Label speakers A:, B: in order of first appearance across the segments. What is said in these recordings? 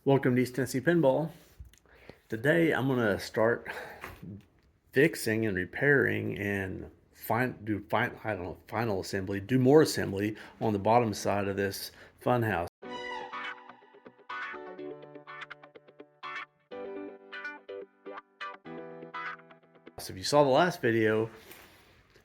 A: Welcome to East Tennessee Pinball. Today I'm going to start fixing and repairing and final assembly, do more assembly on the bottom side of this Funhouse. So if you saw the last video,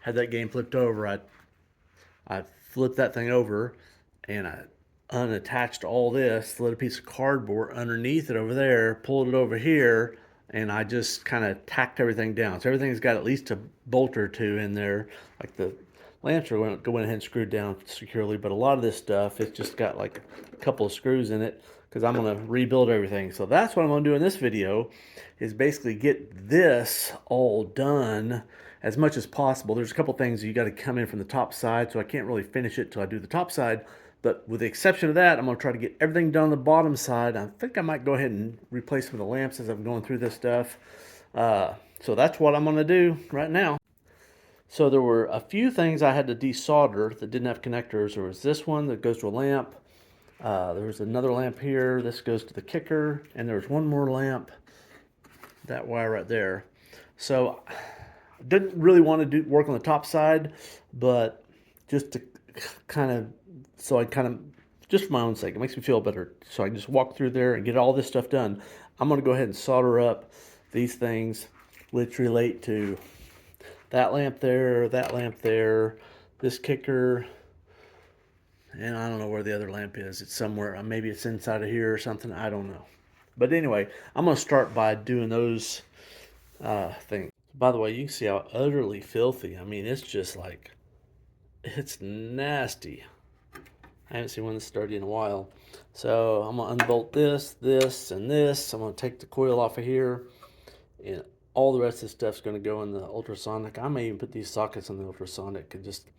A: had that game flipped over, I flipped that thing over and I unattached all this, slid a piece of cardboard underneath it over there, pulled it over here, and I just kind of tacked everything down. So everything's got at least a bolt or two in there. Like the lamps are went ahead and screwed down securely, but a lot of this stuff, it's just got like a couple of screws in it because I'm going to rebuild everything. So that's what I'm going to do in this video, is basically get this all done as much as possible. There's a couple things you got to come in from the top side, so I can't really finish it till I do the top side. But with the exception of that, I'm going to try to get everything done on the bottom side. I think I might go ahead and replace some of the lamps as I'm going through this stuff. So that's what I'm going to do right now. So there were a few things I had to desolder that didn't have connectors. There was this one that goes to a lamp. There was another lamp here. This goes to the kicker. And there was one more lamp, that wire right there. So I didn't really want to work on the top side, but just to just for my own sake, it makes me feel better. So I can just walk through there and get all this stuff done. I'm going to go ahead and solder up these things which relate to that lamp there, this kicker, and I don't know where the other lamp is. It's somewhere. Maybe it's inside of here or something. I don't know. But anyway, I'm going to start by doing those things. By the way, you can see how utterly filthy. I mean, it's just like, it's nasty. I haven't seen one this dirty in a while. So I'm going to unbolt this, and this. I'm going to take the coil off of here. And all the rest of the stuff's going to go in the ultrasonic. I may even put these sockets on the ultrasonic and just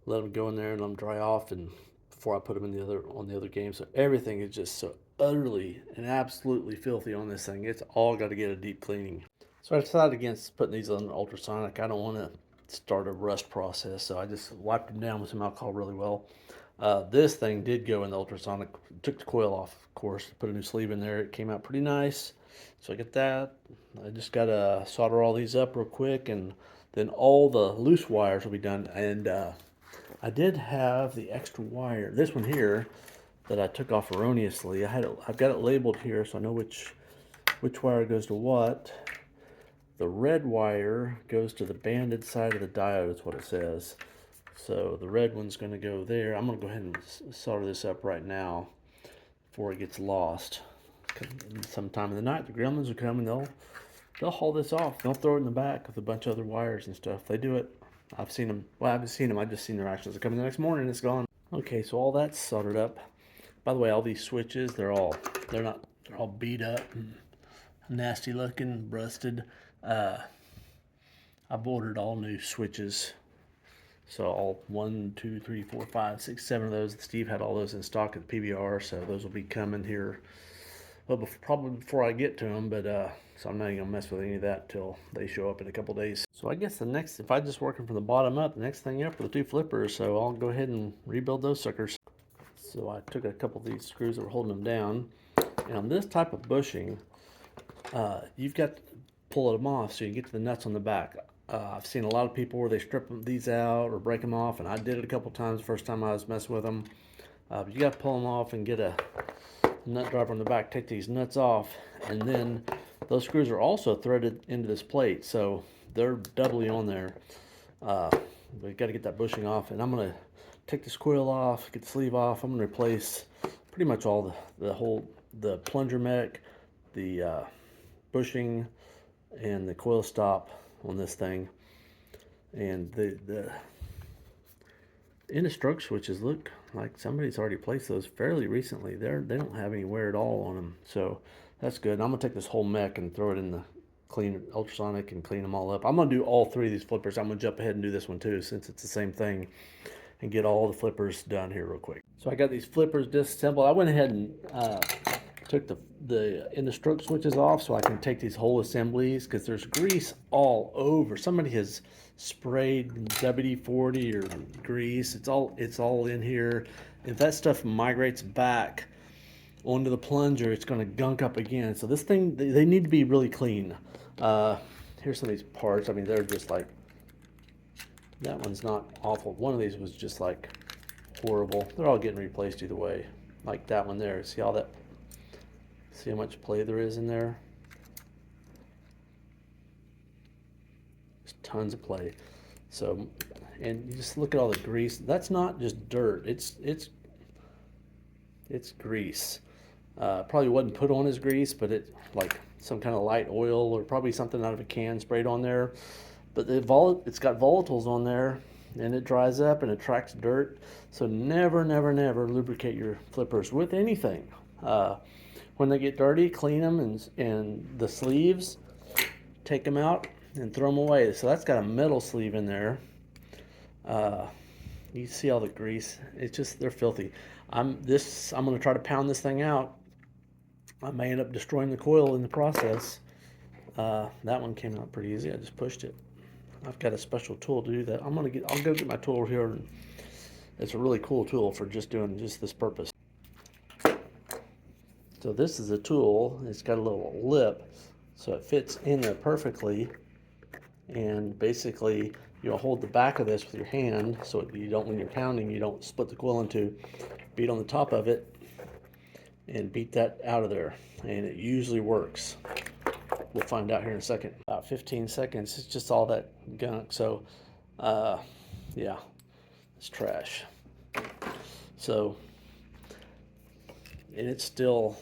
A: let them go in there and let them dry off, and before I put them in on the other game. So everything is just so utterly and absolutely filthy on this thing. It's all got to get a deep cleaning. So I decided against putting these on the ultrasonic. I don't want to start a rust process, so I just wiped them down with some alcohol really well. This thing did go in the ultrasonic. Took the coil off, of course, put a new sleeve in there. It came out pretty nice. So I get that. I just got to solder all these up real quick, and then all the loose wires will be done. And I did have the extra wire, this one here, that I took off erroneously. I've got it labeled here, so I know which wire goes to what. The red wire goes to the banded side of the diode, is what it says. So the red one's going to go there. I'm going to go ahead and solder this up right now before it gets lost. Sometime in the night, the gremlins will come and they'll haul this off. They'll throw it in the back with a bunch of other wires and stuff. They do it. I've seen them. Well, I haven't seen them. I've just seen their actions. They come in the next morning and it's gone. Okay, so all that's soldered up. By the way, all these switches, they're all beat up, and nasty looking, rusted. I've ordered all new switches. So all 1, 2, 3, 4, 5, 6, 7 of those. Steve had all those in stock at the PBR, so those will be coming here. Well, probably before I get to them, but so I'm not even gonna mess with any of that till they show up in a couple days. So I guess the next, if I just working from the bottom up, the next thing up are the two flippers. So I'll go ahead and rebuild those suckers. So I took a couple of these screws that were holding them down, and on this type of bushing, you've got to pull them off so you get to the nuts on the back. I've seen a lot of people where they strip these out or break them off, and I did it a couple times the first time I was messing with them. But you got to pull them off and get a nut driver on the back, take these nuts off, and then those screws are also threaded into this plate, so they're doubly on there. But you got to get that bushing off, and I'm going to take this coil off, get the sleeve off. I'm going to replace pretty much all the plunger mech, the bushing, and the coil stop on this thing. And the inner-stroke switches look like somebody's already placed those fairly recently. They don't have any wear at all on them, so that's good. And I'm gonna take this whole mech and throw it in the clean ultrasonic and clean them all up. I'm gonna do all three of these flippers. I'm gonna jump ahead and do this one too, since it's the same thing, and get all the flippers done here real quick. So I got these flippers disassembled. I went ahead and took the inner-stroke switches off so I can take these whole assemblies, because there's grease all over. Somebody has sprayed WD-40 or grease. It's all in here. If that stuff migrates back onto the plunger, it's going to gunk up again. So this thing, they need to be really clean. Here's some of these parts. I mean, they're just like, that one's not awful. One of these was just like horrible. They're all getting replaced either way. Like that one there. See all that? See how much play there is in there? There's tons of play. So, and you just look at all the grease. That's not just dirt. It's grease. Probably wasn't put on as grease, but it like some kind of light oil or probably something out of a can sprayed on there. But it's got volatiles on there, and it dries up and attracts dirt. So never, never, never lubricate your flippers with anything. When they get dirty, clean them, and the sleeves, take them out and throw them away. So that's got a metal sleeve in there. You see all the grease. It's just, they're filthy. I'm going to try to pound this thing out. I may end up destroying the coil in the process. That one came out pretty easy. I just pushed it. I've got a special tool to do that. I'll go get my tool here. It's a really cool tool for just doing just this purpose. So this is a tool. It's got a little lip, so it fits in there perfectly. And basically, you'll hold the back of this with your hand, so you don't, when you're pounding, you don't split the coil in two. Beat on the top of it, and beat that out of there, and it usually works. We'll find out here in a second. About 15 seconds, it's just all that gunk. So, yeah, it's trash. So, and it's still,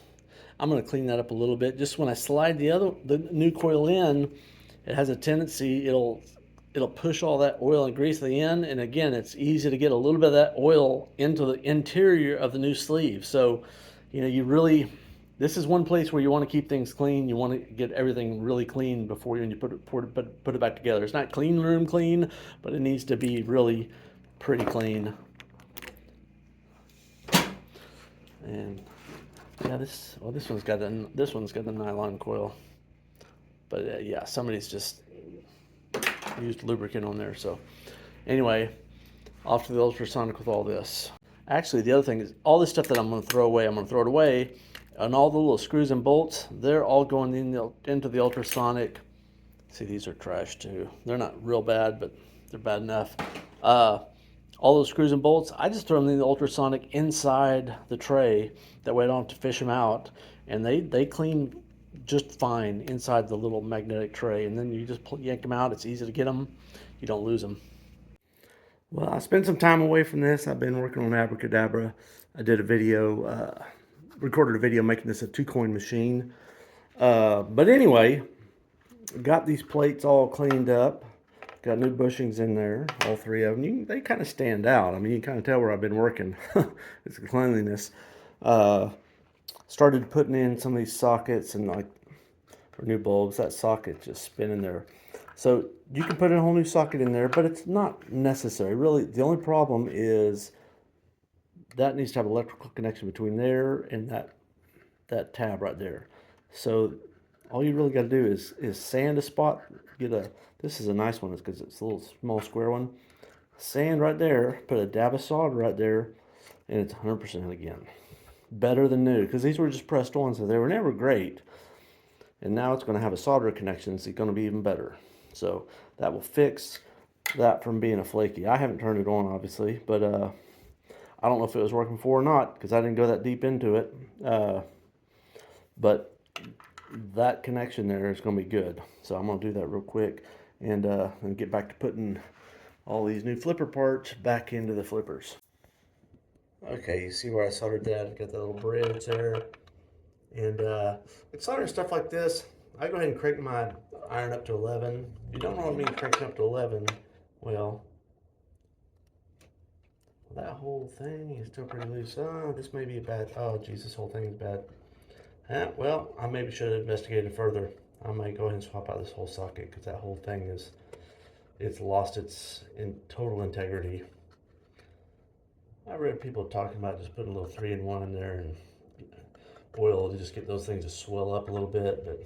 A: I'm going to clean that up a little bit. Just when I slide the new coil in, it has a tendency, it'll push all that oil and grease to the end. And again, it's easy to get a little bit of that oil into the interior of the new sleeve. So, you know, this is one place where you want to keep things clean. You want to get everything really clean before you put it back together. It's not clean room clean, but it needs to be really pretty clean. And yeah, this one's got the nylon coil. But yeah, somebody's just used lubricant on there. So anyway, off to the ultrasonic with all this. Actually, the other thing is all this stuff that I'm going to throw away, I'm going to throw it away. And all the little screws and bolts, they're all going into the ultrasonic. See, these are trash too. They're not real bad, but they're bad enough. All those screws and bolts, I just throw them in the ultrasonic inside the tray. That way I don't have to fish them out. And they clean just fine inside the little magnetic tray. And then you just yank them out. It's easy to get them. You don't lose them. Well, I spent some time away from this. I've been working on Abracadabra. I did a video, recorded a video making this a 2-coin machine. But anyway, got these plates all cleaned up. Got new bushings in there, all 3 of them. They kind of stand out. I mean, you can kind of tell where I've been working. It's the cleanliness. Started putting in some of these sockets and like for new bulbs. That socket just spinning there. So you can put in a whole new socket in there, but it's not necessary. Really, the only problem is that needs to have electrical connection between there and that tab right there. So all you really got to do is sand a spot. This is a nice one because it's a little small square one. Sand right there, put a dab of solder right there, and it's 100% again. Better than new, because these were just pressed on, so they were never great. And now it's going to have a solder connection, so it's going to be even better. So that will fix that from being a flaky. I haven't turned it on, obviously, but I don't know if it was working before or not, because I didn't go that deep into it. But that connection there is going to be good. So I'm going to do that real quick and get back to putting all these new flipper parts back into the flippers. Okay, you see where I soldered that? I got that little bridge there. And with soldering stuff like this, I go ahead and crank my iron up to 11. If you don't know what I mean cranking up to 11, well, that whole thing is still pretty loose. Oh, this may be a bad, oh geez, this whole thing is bad. Well, I maybe should have investigated further. I might go ahead and swap out this whole socket because that whole thing it's lost its total integrity. I read people talking about just putting a little 3-in-1 in there and oil to just get those things to swell up a little bit, but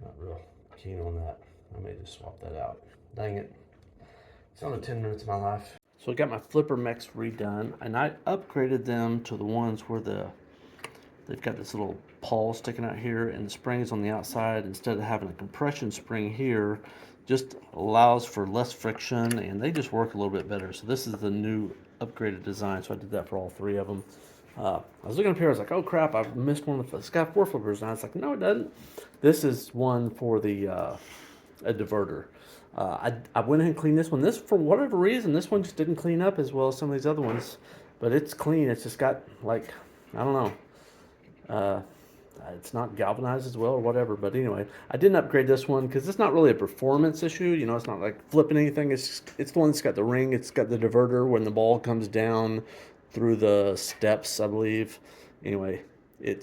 A: not real keen on that. I may just swap that out. Dang it. It's only 10 minutes of my life. So I got my flipper mechs redone, and I upgraded them to the ones where the they've got this little pawl sticking out here, and the springs on the outside, instead of having a compression spring here, just allows for less friction, and they just work a little bit better. So this is the new upgraded design, so I did that for all three of them. I was looking up here, I was like, oh crap, I missed one of the, it's got 4 flippers, and I was like, no it doesn't. This is one for the a diverter. I went ahead and cleaned this one. This, for whatever reason, this one just didn't clean up as well as some of these other ones, but it's clean. It's just got, like, I don't know, it's not galvanized as well or whatever. But anyway, I didn't upgrade this one because it's not really a performance issue. You know, it's not like flipping anything. It's the one that's got the ring. It's got the diverter when the ball comes down through the steps, I believe. Anyway, I'm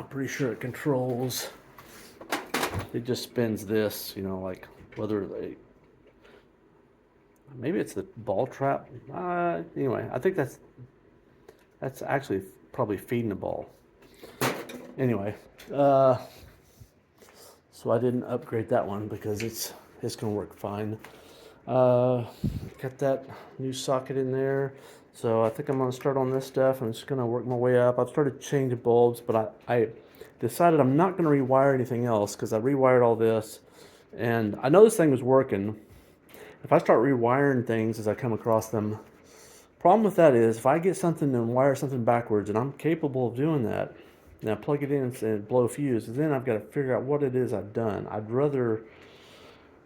A: pretty sure it controls. It just spins this, you know, like whether maybe it's the ball trap. Anyway, I think that's actually probably feeding the ball. Anyway, so I didn't upgrade that one because it's gonna work fine. Got that new socket in there, so I think I'm gonna start on this stuff. I'm just gonna work my way up. I've started changing bulbs, but I decided I'm not gonna rewire anything else because I rewired all this, and I know this thing was working. If I start rewiring things as I come across them, problem with that is if I get something and wire something backwards, and I'm capable of doing that, and I plug it in and blow a fuse, then I've got to figure out what it is I've done. I'd rather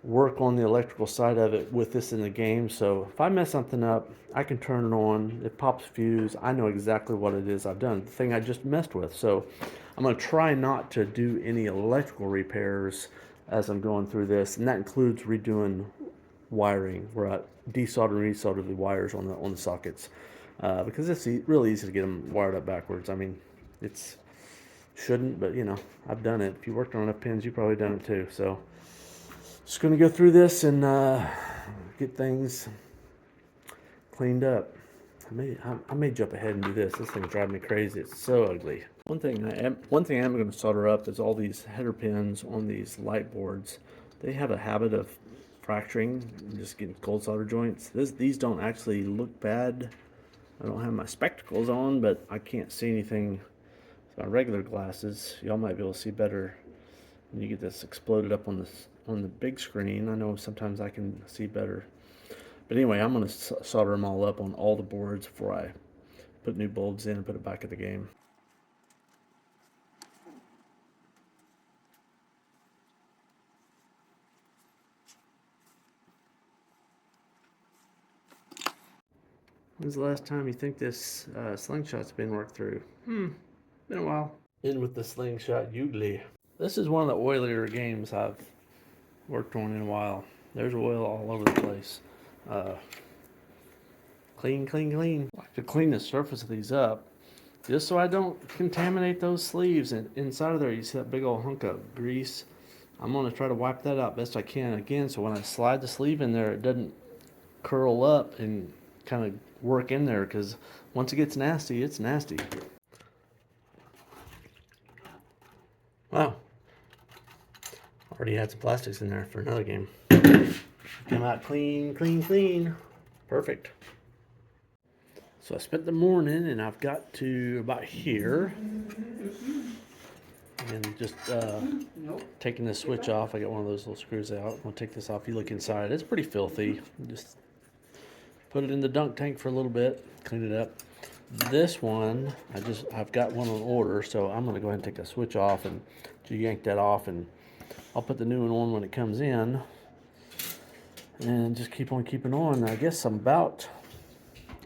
A: work on the electrical side of it with this in the game. So if I mess something up, I can turn it on, it pops fuse, I know exactly what it is I've done, the thing I just messed with. So I'm going to try not to do any electrical repairs as I'm going through this, and that includes redoing wiring, where I desolder and resolder the wires on the sockets, because it's really easy to get them wired up backwards. I mean, it's shouldn't, but you know, I've done it. If you worked on enough pins, you've probably done it too. So just going to go through this and get things cleaned up. I may jump ahead and do this. This thing's driving me crazy. It's so ugly. One thing I am going to solder up is all these header pins on these light boards. They have a habit of fracturing and just getting cold solder joints. These don't actually look bad. I don't have my spectacles on, but I can't see anything with my regular glasses. Y'all might be able to see better when you get this exploded up on the big screen. I know sometimes I can see better. But anyway, I'm going to solder them all up on all the boards before I put new bulbs in and put it back in the game. When's the last time you think this slingshot's been worked through? Been a while. In with the slingshot Ugly. This is one of the oilier games I've worked on in a while. There's oil all over the place. Clean, clean, clean. I like to clean the surface of these up just so I don't contaminate those sleeves. And inside of there, you see that big old hunk of grease. I'm going to try to wipe that out best I can again, so when I slide the sleeve in there, it doesn't curl up and kind of work in there, because once it gets nasty, it's nasty. Wow. Already had some plastics in there for another game. Come out clean, clean, clean. Perfect. So I spent the morning, and I've got to about here. And just taking the switch off. I got one of those little screws out. I'm going to take this off. You look inside. It's pretty filthy. Just put it in the dunk tank for a little bit. Clean it up. This one, I've got one on order, so I'm going to go ahead and take the switch off and yank that off, and I'll put the new one on when it comes in. And just keep on keeping on. I guess I'm about...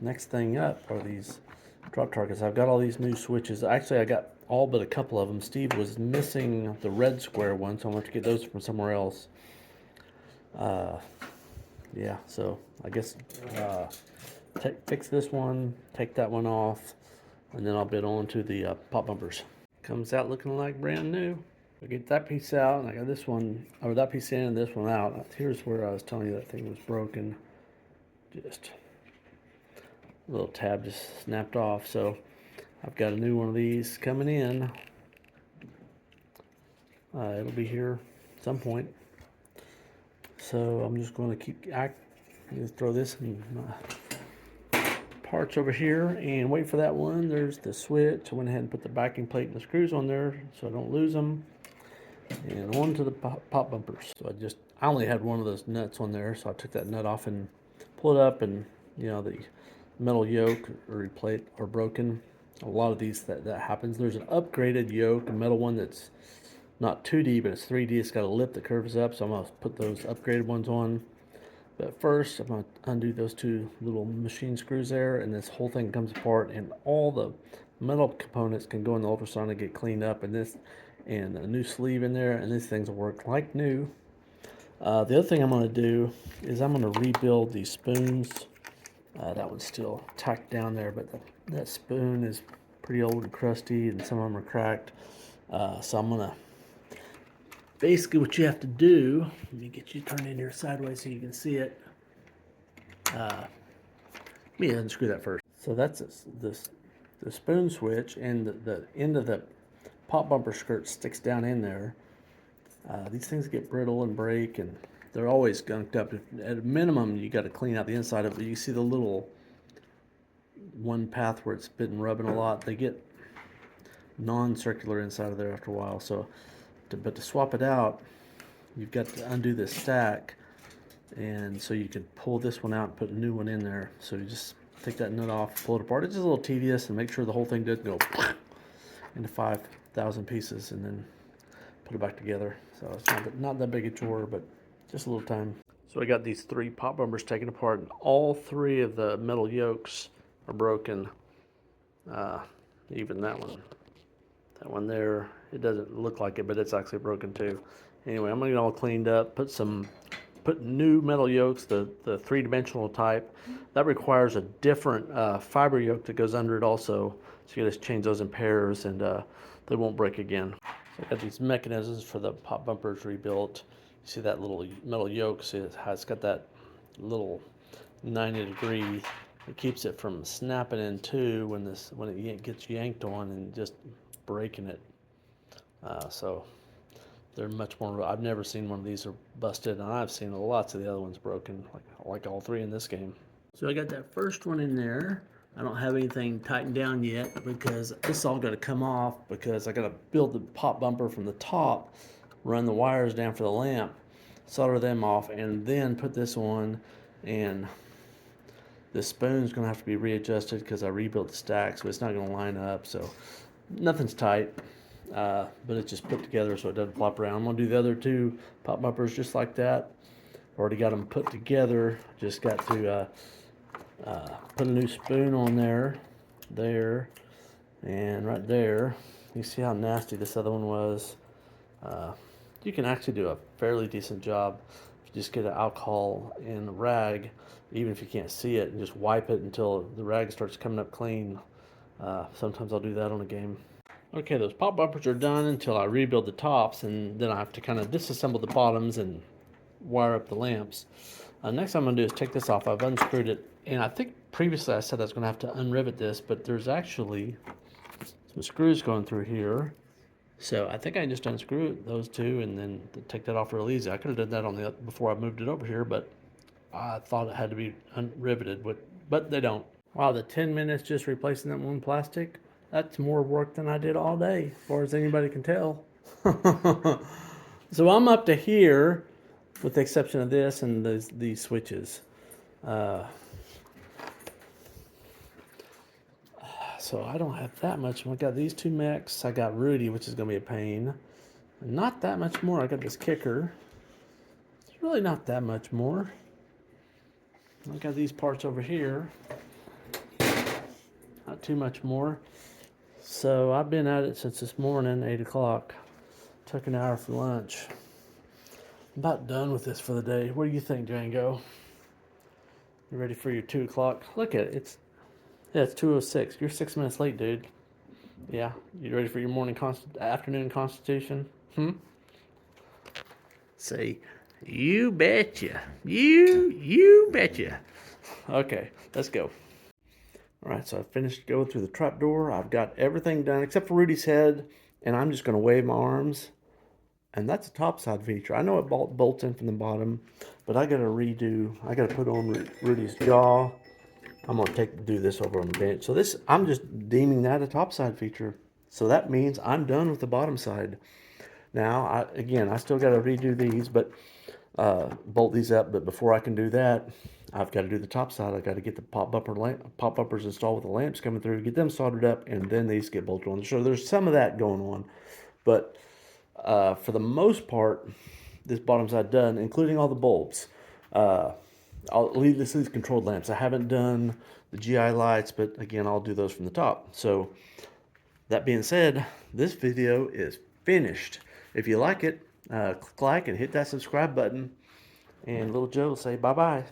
A: Next thing up are these drop targets. I've got all these new switches. Actually, I got all but a couple of them. Steve was missing the red square one, so I'm going to have to get those from somewhere else. Yeah, so I guess fix this one, take that one off, and then I'll bid on to the pop bumpers. Comes out looking like brand new. I get that piece out, and I got this one, or that piece in and this one out. Here's where I was telling you that thing was broken. Just... little tab just snapped off, so I've got a new one of these coming in. It'll be here at some point. So I'm just going to just throw this in my parts over here and wait for that one. There's the switch. I went ahead and put the backing plate and the screws on there so I don't lose them. And on to the pop bumpers. So I only had one of those nuts on there, so I took that nut off and pulled it up, and the metal yoke or plate are broken. A lot of these that happens. There's an upgraded yoke, a metal one that's not 2D, but it's 3D. It's got a lip that curves up, so I'm going to put those upgraded ones on. But first, I'm going to undo those two little machine screws there, and this whole thing comes apart, and all the metal components can go in the ultrasonic, get cleaned up, and a new sleeve in there, and these things will work like new. The other thing I'm going to do is I'm going to rebuild these spoons. That one's still tacked down there, but that spoon is pretty old and crusty, and some of them are cracked. So I'm going to, basically what you have to do, let me get you turned in here sideways so you can see it. Let me unscrew that first. So that's the spoon switch, and the end of the pop bumper skirt sticks down in there. These things get brittle and break, and they're always gunked up. At a minimum, you got to clean out the inside of it. You see the little one path where it's been rubbing a lot. They get non-circular inside of there after a while. But to swap it out, you've got to undo this stack, and so you can pull this one out and put a new one in there. So you just take that nut off, pull it apart. It's just a little tedious, and make sure the whole thing doesn't go into 5,000 pieces, and then put it back together. So it's not that big a chore, but just a little time. So I got these 3 pop bumpers taken apart, and all 3 of the metal yokes are broken. Even that one there, it doesn't look like it, but it's actually broken too. Anyway, I'm gonna get it all cleaned up, put new metal yokes, the 3-dimensional type. That requires a different fiber yoke that goes under it also. So you gotta change those in pairs, and they won't break again. So I got these mechanisms for the pop bumpers rebuilt. You see that little metal yoke? See it's got that little 90-degree. It keeps it from snapping in two when it gets yanked on and just breaking it. So they're much more. I've never seen one of these are busted, and I've seen lots of the other ones broken, like all 3 in this game. So I got that first one in there. I don't have anything tightened down yet because this is all got to come off, because I got to build the pop bumper from the top, run the wires down for the lamp, solder them off, and then put this on. And the spoon's going to have to be readjusted because I rebuilt the stack, so it's not going to line up. So nothing's tight, but it's just put together so it doesn't flop around. I'm going to do the other 2 pop bumpers just like that. Already got them put together. Just got to put a new spoon on there, and right there. You see how nasty this other one was. You can actually do a fairly decent job if you just get an alcohol and a rag, even if you can't see it, and just wipe it until the rag starts coming up clean. Sometimes I'll do that on a game. Okay, those pop bumpers are done until I rebuild the tops, and then I have to kind of disassemble the bottoms and wire up the lamps. Next thing I'm going to do is take this off. I've unscrewed it, and I think previously I said I was going to have to unrivet this, but there's actually some screws going through here. So I think I just unscrew those 2 and then take that off real easy. I could have done that before I moved it over here, but I thought it had to be unriveted, but they don't. Wow, the 10 minutes just replacing that one plastic, that's more work than I did all day, as far as anybody can tell. So I'm up to here, with the exception of this and these switches. So I don't have that much. I got these 2 mechs. I got Rudy, which is going to be a pain. Not that much more. I got this kicker. It's really not that much more. I got these parts over here. Not too much more. So I've been at it since this morning, 8 o'clock. Took an hour for lunch. I'm about done with this for the day. What do you think, Django? You ready for your 2 o'clock? Look at it. It's 2:06. You're 6 minutes late, dude. Yeah, you ready for your afternoon constitution? Say, you betcha. You betcha. Okay, let's go. All right, so I finished going through the trap door. I've got everything done except for Rudy's head, and I'm just going to wave my arms. And that's a top side feature. I know it bolts in from the bottom, but I got to redo. I got to put on Rudy's jaw. I'm gonna do this over on the bench. So this, I'm just deeming that a top side feature. So that means I'm done with the bottom side. Now, again, I still got to redo these, but bolt these up. But before I can do that, I've got to do the top side. I've got to get the pop bumpers installed with the lamps coming through, get them soldered up, and then these get bolted on. So there's some of that going on. But for the most part, this bottom side done, including all the bulbs. I'll leave these controlled lamps. I haven't done the GI lights, but again, I'll do those from the top. So that being said, this video is finished. If you like it, click like and hit that subscribe button. And little Joe will say bye-bye.